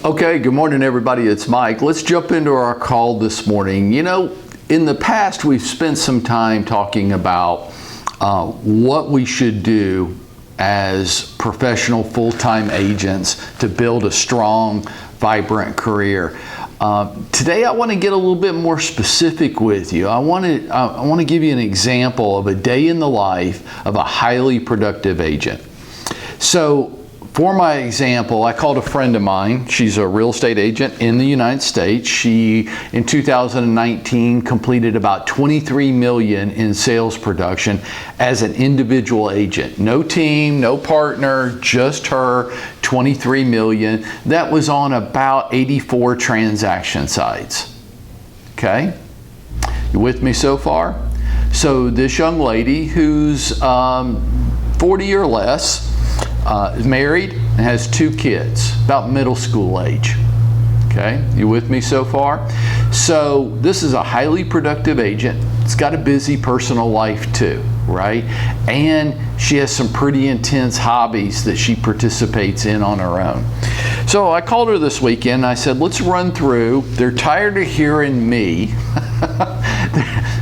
Okay, good morning everybody, it's Mike. Let's jump into our call this morning. You know, in the past we've spent some time talking about what we should do as professional full-time agents to build a strong, vibrant career. Today I want to get a little bit more specific with you. I want to give you an example of a day in the life of a highly productive agent. So for my example, I called a friend of mine. She's a real estate agent in the United States. She, in 2019, completed about $23 million in sales production as an individual agent. No team, no partner, just her, $23 million. That was on about 84 transaction sites. Okay? You with me so far? So this young lady who's 40 or less, is married and has 2 kids, about middle school age. Okay, you with me so far? So this is a highly productive agent. It's got a busy personal life too, right? And she has some pretty intense hobbies that she participates in on her own. So I called her this weekend. I said, let's run through. They're tired of hearing me.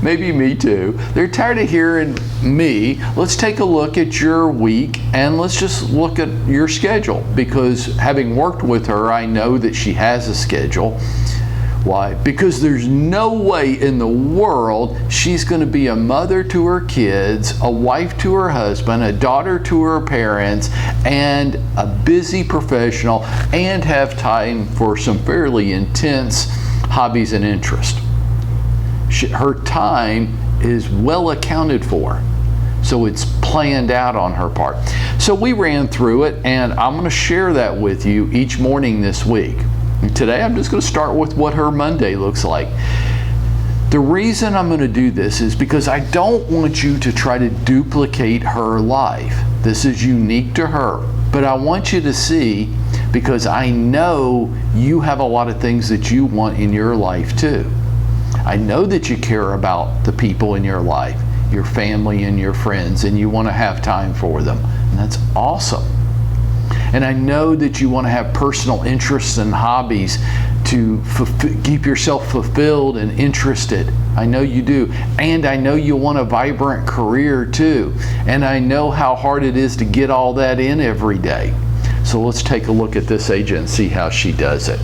Maybe me too. They're tired of hearing me. Let's take a look at your week and let's just look at your schedule, because having worked with her, I know that she has a schedule. Why? Because there's no way in the world she's going to be a mother to her kids, a wife to her husband, a daughter to her parents, and a busy professional, and have time for some fairly intense hobbies and interests. Her time is well accounted for, so it's planned out on her part. So we ran through it, and I'm going to share that with you each morning this week. And today I'm just going to start with what her Monday looks like. The reason I'm going to do this is because I don't want you to try to duplicate her life. This is unique to her, but I want you to see, because I know you have a lot of things that you want in your life too. I know that you care about the people in your life, your family and your friends, and you want to have time for them. And that's awesome. And I know that you want to have personal interests and hobbies to keep yourself fulfilled and interested. I know you do. And I know you want a vibrant career too. And I know how hard it is to get all that in every day. So let's take a look at this agent and see how she does it.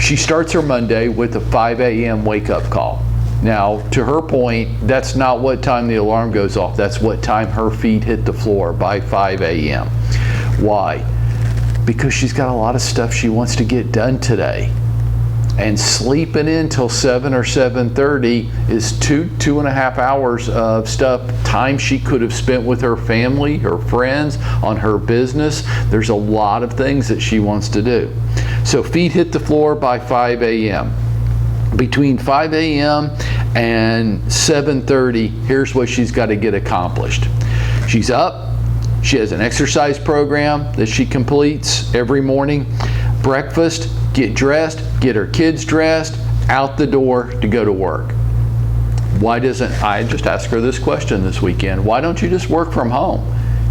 She starts her Monday with a 5 a.m. wake-up call. Now, to her point, that's not what time the alarm goes off. That's what time her feet hit the floor, by 5 a.m. Why? Because she's got a lot of stuff she wants to get done today. And sleeping in till 7 or 7:30 is 2.5 hours of time she could have spent with her family, her friends, on her business. There's a lot of things that she wants to do. So feet hit the floor by 5 a.m. Between 5 a.m. and 7:30, here's what she's got to get accomplished. She's up. She has an exercise program that she completes every morning. Breakfast, get dressed, get her kids dressed, out the door to go to work. Why doesn't, I just asked her this question this weekend, why don't you just work from home?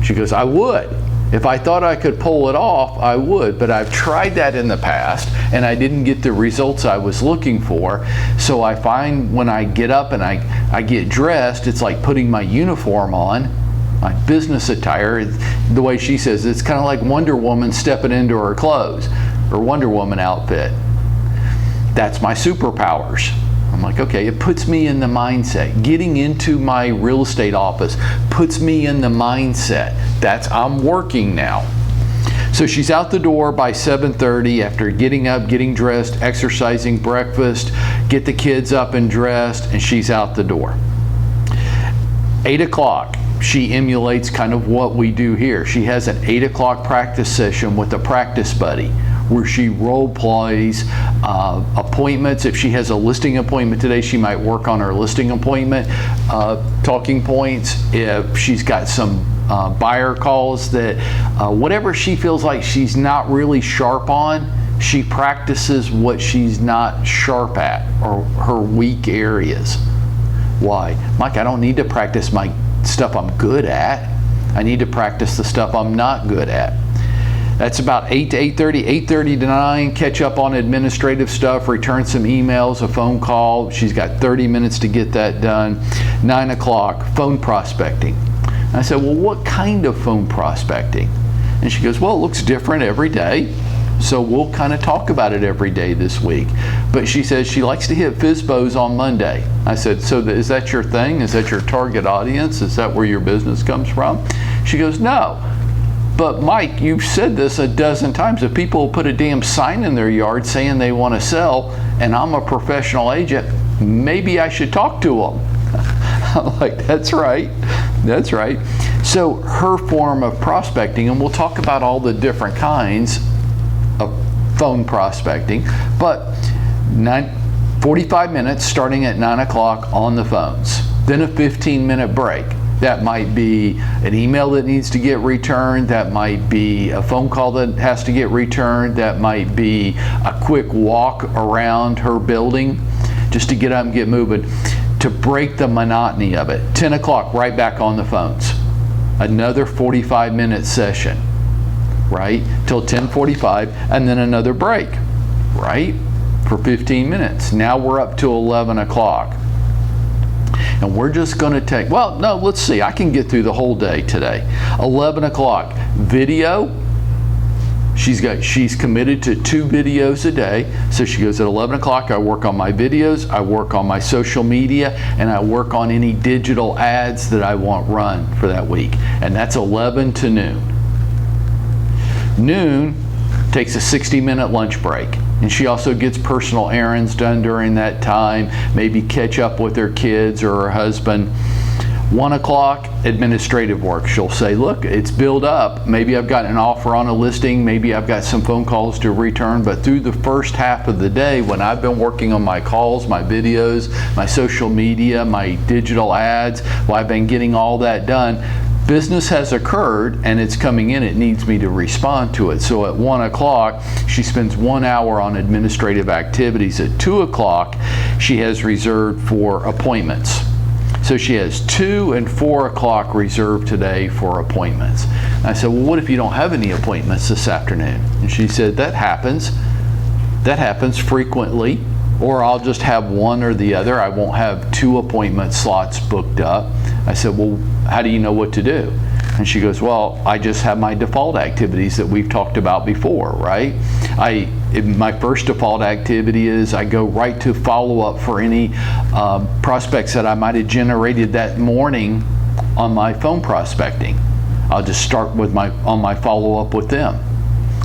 She goes, I would. If I thought I could pull it off, I would, but I've tried that in the past and I didn't get the results I was looking for. So I find when I get up and I get dressed, it's like putting my uniform on, my business attire. The way she says, it's kind of like Wonder Woman stepping into her clothes, or Wonder Woman outfit. That's my superpowers. I'm like, okay, it puts me in the mindset. Getting into my real estate office puts me in the mindset. I'm working now. So she's out the door by 7:30 after getting up, getting dressed, exercising, breakfast, get the kids up and dressed, and she's out the door. 8 o'clock, she emulates kind of what we do here. She has an 8 o'clock practice session with a practice buddy, where she role plays appointments. If she has a listing appointment today, she might work on her listing appointment talking points. If she's got some buyer calls that whatever she feels like she's not really sharp on, she practices what she's not sharp at, or her weak areas. Why? Mike, I don't need to practice my stuff I'm good at. I need to practice the stuff I'm not good at. That's about 8 to 8:30, 8:30 to 9, catch up on administrative stuff, return some emails, a phone call. She's got 30 minutes to get that done. 9 o'clock, phone prospecting. I said, well, what kind of phone prospecting? And she goes, well, it looks different every day. So we'll kind of talk about it every day this week. But she says she likes to hit FSBOs on Monday. I said, so is that your thing? Is that your target audience? Is that where your business comes from? She goes, no. But Mike, you've said this a dozen times. If people put a damn sign in their yard saying they want to sell, and I'm a professional agent, maybe I should talk to them. I'm like, that's right. That's right. So her form of prospecting, and we'll talk about all the different kinds of phone prospecting, but 45 minutes starting at 9 o'clock on the phones. Then a 15-minute break. That might be an email that needs to get returned. That might be a phone call that has to get returned. That might be a quick walk around her building just to get up and get moving, to break the monotony of it. 10 o'clock, right back on the phones. Another 45-minute session, right? Till 10:45, and then another break, right? For 15 minutes. Now we're up to 11 o'clock. And we're just going to take, well, no, let's see. I can get through the whole day today. 11 o'clock, video. She's committed to 2 videos a day. So she goes at 11 o'clock, I work on my videos, I work on my social media, and I work on any digital ads that I want run for that week. And that's 11 to noon. Noon takes a 60-minute lunch break. And she also gets personal errands done during that time, maybe catch up with her kids or her husband. 1 o'clock, administrative work. She'll say, look, it's built up. Maybe I've got an offer on a listing. Maybe I've got some phone calls to return. But through the first half of the day, when I've been working on my calls, my videos, my social media, my digital ads, while I've been getting all that done, business has occurred and it's coming in. It needs me to respond to it. So at 1 o'clock, she spends 1 hour on administrative activities. At 2 o'clock, she has reserved for appointments. So she has 2 and 4 o'clock reserved today for appointments. I said, well, what if you don't have any appointments this afternoon? And she said, that happens. That happens frequently. Or I'll just have one or the other. I won't have 2 appointment slots booked up. I said, well, how do you know what to do? And she goes, well, I just have my default activities that we've talked about before, right? My first default activity is I go right to follow up for any prospects that I might have generated that morning on my phone prospecting. I'll just start with on my follow up with them.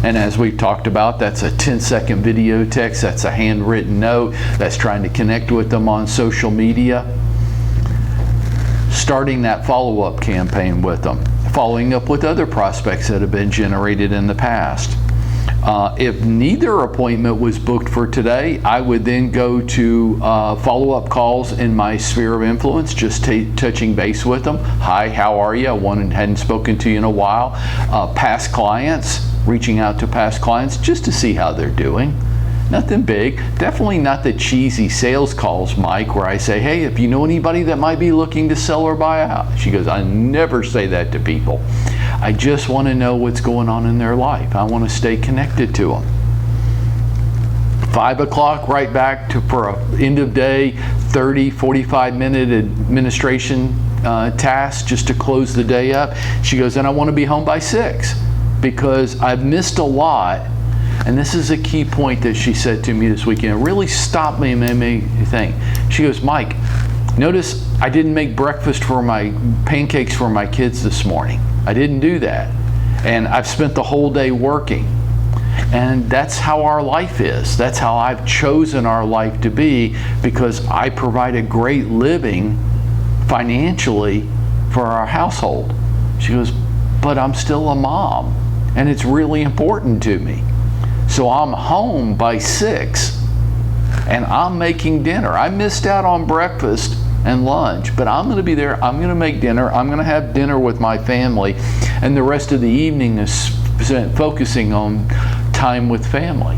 And as we've talked about, that's a 10-second video text, that's a handwritten note, that's trying to connect with them on social media. Starting that follow-up campaign with them. Following up with other prospects that have been generated in the past. If neither appointment was booked for today, I would then go to follow-up calls in my sphere of influence, just touching base with them. Hi, how are you? Hadn't spoken to you in a while. Past clients, reaching out to past clients just to see how they're doing. Nothing big. Definitely not the cheesy sales calls, Mike, where I say, hey, if you know anybody that might be looking to sell or buy a house. She goes, I never say that to people. I just want to know what's going on in their life. I want to stay connected to them. 5 o'clock, right back for an end of day, 30, 45-minute administration task just to close the day up. She goes, and I want to be home by 6 because I've missed a lot. And this is a key point that she said to me this weekend. It really stopped me and made me think. She goes, Mike, notice I didn't make breakfast for my pancakes for my kids this morning. I didn't do that. And I've spent the whole day working. And that's how our life is. That's how I've chosen our life to be, because I provide a great living financially for our household. She goes, but I'm still a mom, and it's really important to me. So I'm home by 6 and I'm making dinner. I missed out on breakfast and lunch, but I'm going to be there. I'm going to make dinner. I'm going to have dinner with my family, and the rest of the evening is spent focusing on time with family.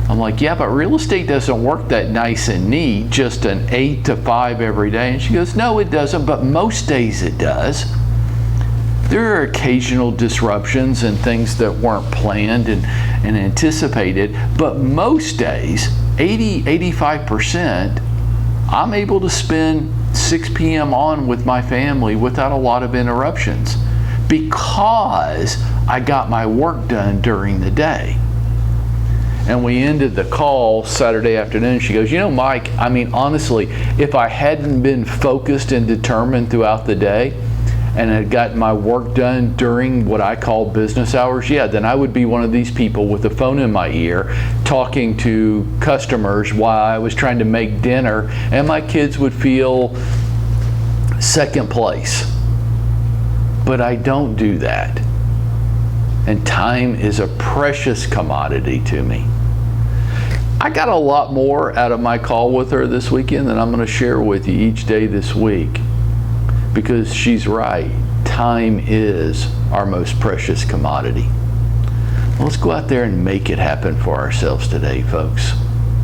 I'm like, yeah, but real estate doesn't work that nice and neat, just an 8 to 5 every day. And she goes, no, it doesn't, but most days it does. There are occasional disruptions and things that weren't planned and anticipated, but most days, 85%, I'm able to spend 6 p.m. on with my family without a lot of interruptions because I got my work done during the day. And we ended the call Saturday afternoon. She goes, you know, Mike, I mean, honestly, if I hadn't been focused and determined throughout the day and had gotten my work done during what I call business hours, yeah, then I would be one of these people with a phone in my ear talking to customers while I was trying to make dinner, and my kids would feel second place. But I don't do that. And time is a precious commodity to me. I got a lot more out of my call with her this weekend than I'm going to share with you each day this week, because she's right. Time is our most precious commodity. Let's go out there and make it happen for ourselves today, folks.